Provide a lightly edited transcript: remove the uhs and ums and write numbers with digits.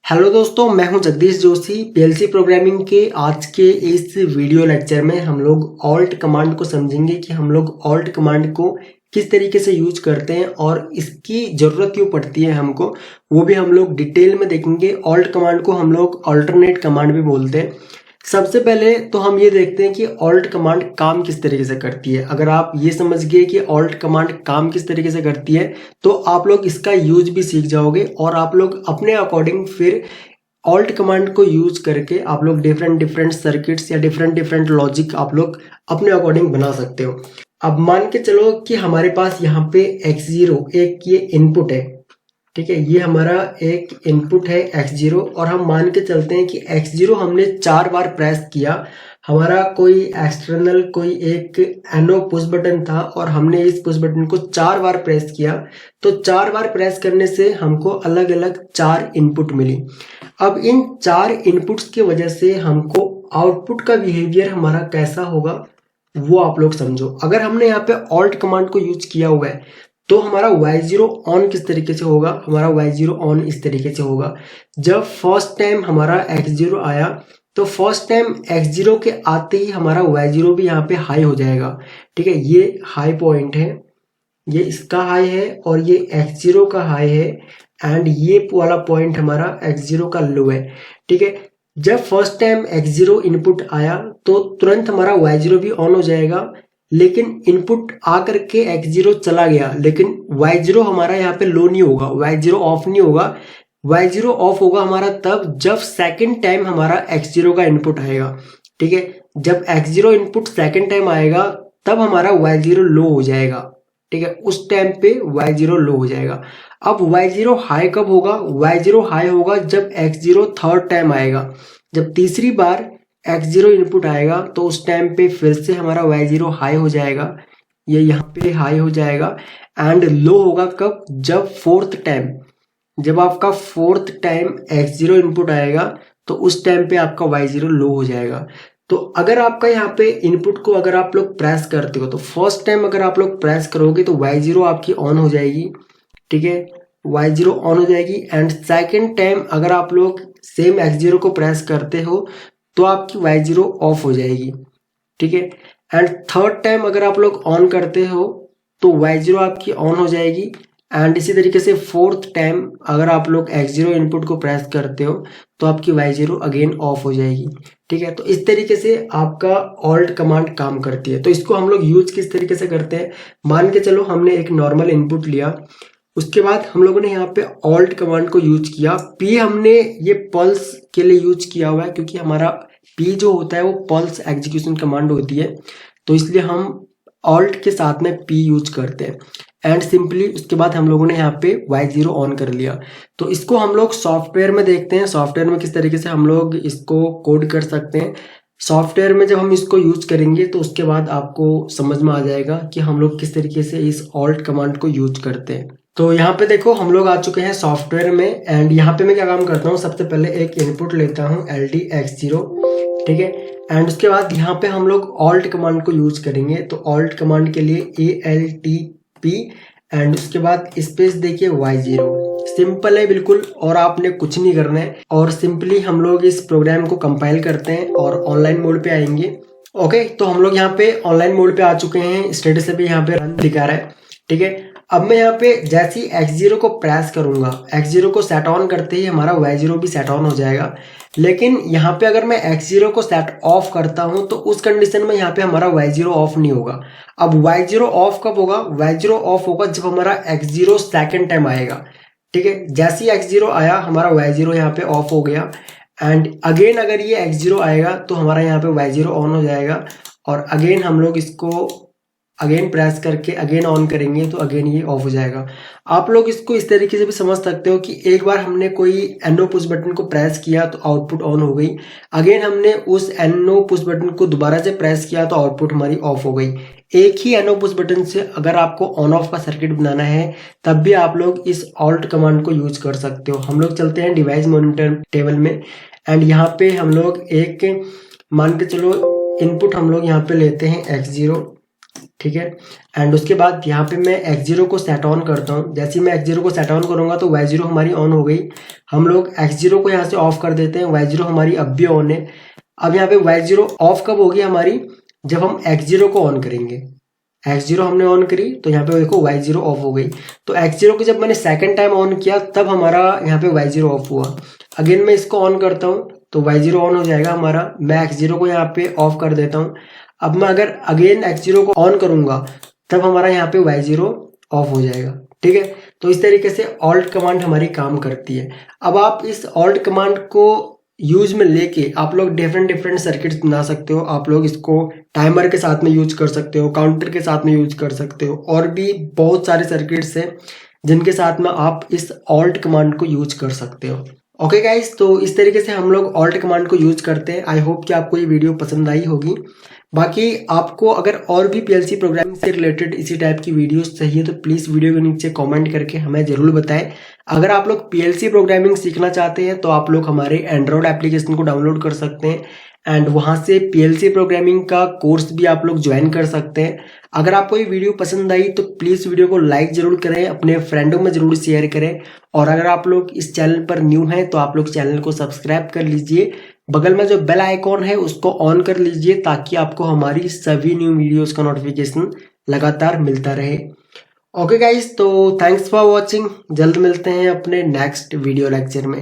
Hello दोस्तों, मैं हूं जगदीश जोशी। पीएलसी प्रोग्रामिंग के आज के इस वीडियो लेक्चर में हम लोग ऑल्ट कमांड को समझेंगे कि हम लोग ऑल्ट कमांड को किस तरीके से यूज करते हैं और इसकी ज़रूरत क्यों पड़ती है हमको, वो भी हम लोग डिटेल में देखेंगे। ऑल्ट कमांड को हम लोग अल्टरनेट कमांड भी बोलते हैं। सबसे पहले तो हम ये देखते हैं कि ऑल्ट कमांड काम किस तरीके से करती है। अगर आप ये समझ गए कि ऑल्ट कमांड काम किस तरीके से करती है तो आप लोग इसका यूज भी सीख जाओगे और आप लोग अपने अकॉर्डिंग फिर ऑल्ट कमांड को यूज करके आप लोग डिफरेंट सर्किट्स या डिफरेंट लॉजिक आप लोग अपने अकॉर्डिंग बना सकते हो। अब मान के चलो कि हमारे पास यहाँ पे x0 एक ये इनपुट है, ठीक है। ये हमारा एक इनपुट है x0 और हम मान के चलते हैं कि x0 हमने 4 बार प्रेस किया। हमारा कोई एक्सटर्नल कोई एक एनो पुश बटन था और हमने इस पुश बटन को 4 बार प्रेस किया, तो 4 बार प्रेस करने से हमको अलग अलग 4 इनपुट मिली। अब इन 4 इनपुट्स की वजह से हमको आउटपुट का बिहेवियर हमारा कैसा होगा वो आप लोग समझो। अगर हमने यहाँ पे ऑल्ट कमांड को यूज किया हुआ है तो हमारा y0 ऑन किस तरीके से होगा। हमारा y0 ऑन इस तरीके से होगा, जब फर्स्ट टाइम हमारा x0 आया तो फर्स्ट टाइम x0 के आते ही हमारा y0 भी यहाँ पे हाई हो जाएगा, ठीक है। ये हाई पॉइंट है, ये इसका हाई है और ये x0 का हाई है एंड ये वाला पॉइंट हमारा x0 का लो है, ठीक है। जब फर्स्ट टाइम x0 इनपुट आया तो तुरंत हमारा y0 भी ऑन हो जाएगा, लेकिन इनपुट आकर के x0 चला गया लेकिन y0 हमारा यहाँ पे लो नहीं होगा, y0 ऑफ नहीं होगा। y0 ऑफ होगा हमारा तब जब सेकंड टाइम हमारा x0 का इनपुट आएगा, ठीक है। जब x0 इनपुट सेकंड टाइम आएगा तब हमारा y0 लो हो जाएगा, ठीक है। उस टाइम पे y0 लो हो जाएगा। अब y0 हाई कब होगा? y0 हाई होगा जब x0 थर्ड टाइम आएगा। जब तीसरी बार x0 इनपुट आएगा तो उस टाइम पे फिर से हमारा y0 हाई हो जाएगा, ये यहाँ पे हाई हो जाएगा। एंड लो होगा कब? जब फोर्थ टाइम, जब आपका फोर्थ टाइम x0 इनपुट आएगा तो उस टाइम पे आपका y0 लो हो जाएगा। तो अगर आपका यहाँ पे इनपुट को अगर आप लोग प्रेस करते हो तो फर्स्ट टाइम अगर आप लोग प्रेस करोगे तो y0 आपकी ऑन हो जाएगी, ठीक है। y0 ऑन हो जाएगी एंड सेकेंड टाइम अगर आप लोग सेम x0 को प्रेस करते हो तो आपकी y0 ऑफ हो जाएगी, ठीक है। एंड थर्ड टाइम अगर आप लोग ऑन करते हो तो y0 आपकी ऑन हो जाएगी एंड इसी तरीके से फोर्थ टाइम अगर आप लोग x0 इनपुट को प्रेस करते हो तो आपकी y0 अगेन ऑफ हो जाएगी, ठीक है। तो इस तरीके से आपका ऑल्ट कमांड काम करती है। तो इसको हम लोग यूज किस तरीके से करते हैं, मान के चलो हमने एक नॉर्मल इनपुट लिया, उसके बाद हम लोगों ने यहाँ पे ऑल्ट कमांड को यूज किया। पी हमने ये पल्स के लिए यूज किया हुआ है क्योंकि हमारा पी जो होता है वो पल्स एग्जीक्यूशन कमांड होती है, तो इसलिए हम ऑल्ट के साथ में पी यूज करते हैं। एंड सिंपली उसके बाद हम लोगों ने यहाँ पे y0 ऑन कर लिया। तो इसको हम लोग सॉफ्टवेयर में देखते हैं, सॉफ्टवेयर में किस तरीके से हम लोग इसको कोड कर सकते हैं। सॉफ्टवेयर में जब हम इसको यूज करेंगे तो उसके बाद आपको समझ में आ जाएगा कि हम लोग किस तरीके से इस ऑल्ट कमांड को यूज करते हैं। तो यहाँ पे देखो हम लोग आ चुके हैं सॉफ्टवेयर में एंड यहाँ पे मैं क्या काम करता हूँ, सबसे पहले एक इनपुट लेता हूँ LD x0, ठीक है। एंड उसके बाद यहाँ पे हम लोग ऑल्ट कमांड को यूज करेंगे। तो ऑल्ट कमांड के लिए ALTP एंड उसके बाद स्पेस देखिए y0, सिंपल है बिल्कुल और आपने कुछ नहीं करना है। और सिंपली हम लोग इस प्रोग्राम को कंपाइल करते हैं और ऑनलाइन मोड पे आएंगे। ओके, तो हम लोग यहाँ पे ऑनलाइन मोड पे आ चुके हैं, स्टेटस भी यहाँ पे रन दिखा रहा है, ठीक है। अब मैं यहाँ पे जैसे ही x0 को प्रेस करूंगा, x0 को सेट ऑन करते ही हमारा y0 भी सेट ऑन हो जाएगा। लेकिन यहाँ पे अगर मैं x0 को सेट ऑफ करता हूँ तो उस कंडीशन में यहाँ पे हमारा y0 ऑफ नहीं होगा। अब y0 ऑफ कब होगा? y0 ऑफ होगा जब हमारा x0 सेकेंड टाइम आएगा, ठीक है। जैसे ही x0 आया हमारा y0 यहाँ पे ऑफ हो गया एंड अगेन अगर ये x0 आएगा तो हमारा यहाँ पे y0 ऑन हो जाएगा और अगेन हम लोग इसको अगेन प्रेस करके अगेन ऑन करेंगे तो अगेन ये ऑफ हो जाएगा। आप लोग इसको इस तरीके से भी समझ सकते हो कि एक बार हमने कोई एनो पुश बटन को प्रेस किया तो आउटपुट ऑन हो गई, अगेन हमने उस एनो पुश बटन को दोबारा से प्रेस किया तो आउटपुट हमारी ऑफ हो गई। एक ही एनो पुश बटन से अगर आपको ऑन ऑफ का सर्किट बनाना है तब भी आप लोग इस ऑल्ट कमांड को यूज कर सकते हो। हम लोग चलते हैं डिवाइस मॉनिटर टेबल में एंड यहाँ पे हम लोग एक मान के चलो इनपुट हम लोग यहाँ पे लेते हैं x0, ठीक है। एंड उसके बाद यहाँ पे मैं x0 को सेट ऑन करता हूँ। जैसे ही मैं x0 को सेट ऑन करूँगा तो y0 हमारी ऑन हो गई। हम लोग x0 को यहाँ से ऑफ कर देते हैं, y0 हमारी अब भी ऑन है। अब यहाँ पे y0 ऑफ कब होगी हमारी, जब हम x0 को ऑन करेंगे। x0 हमने ऑन करी तो यहाँ पे देखो y0 ऑफ हो गई। तो x0 को जब मैंने सेकंड टाइम ऑन किया तब हमारा यहाँ पे y0 ऑफ हुआ। अगेन मैं इसको ऑन करता हूँ तो y0 ऑन हो जाएगा हमारा। मैं x0 को यहाँ पे ऑफ कर देता हूँ। अब मैं अगर अगेन x0 को ऑन करूंगा तब हमारा यहाँ पे y0 ऑफ हो जाएगा। ठीक है, तो इस तरीके से ऑल्ट कमांड हमारी काम करती है। अब आप इस ऑल्ट कमांड को यूज में लेके आप लोग डिफरेंट सर्किट्स बना सकते हो। आप लोग इसको टाइमर के साथ में यूज कर सकते हो, काउंटर के साथ में यूज कर सकते हो, और भी बहुत सारे सर्किट्स हैं जिनके साथ में आप इस ऑल्ट कमांड को यूज कर सकते हो। ओके गाइस, तो इस तरीके से हम लोग ऑल्ट कमांड को यूज करते हैं। आई होप कि आपको ये वीडियो पसंद आई होगी। बाकी आपको अगर और भी पीएलसी प्रोग्रामिंग से रिलेटेड इसी टाइप की वीडियोस चाहिए तो प्लीज़ वीडियो के नीचे कमेंट करके हमें ज़रूर बताएं। अगर आप लोग पीएलसी प्रोग्रामिंग सीखना चाहते हैं तो आप लोग हमारे एंड्रॉयड एप्लीकेशन को डाउनलोड कर सकते हैं एंड वहाँ से पीएलसी प्रोग्रामिंग का कोर्स भी आप लोग ज्वाइन कर सकते हैं। अगर आपको ये वीडियो पसंद आई तो प्लीज़ वीडियो को लाइक ज़रूर करें, अपने फ्रेंडों में ज़रूर शेयर करें, और अगर आप लोग इस चैनल पर न्यू हैं तो आप लोग चैनल को सब्सक्राइब कर लीजिए। बगल में जो बेल आइकॉन है उसको ऑन कर लीजिए ताकि आपको हमारी सभी न्यू वीडियोस का नोटिफिकेशन लगातार मिलता रहे। ओके गाइस, तो थैंक्स फॉर वॉचिंग। जल्द मिलते हैं अपने नेक्स्ट वीडियो लेक्चर में।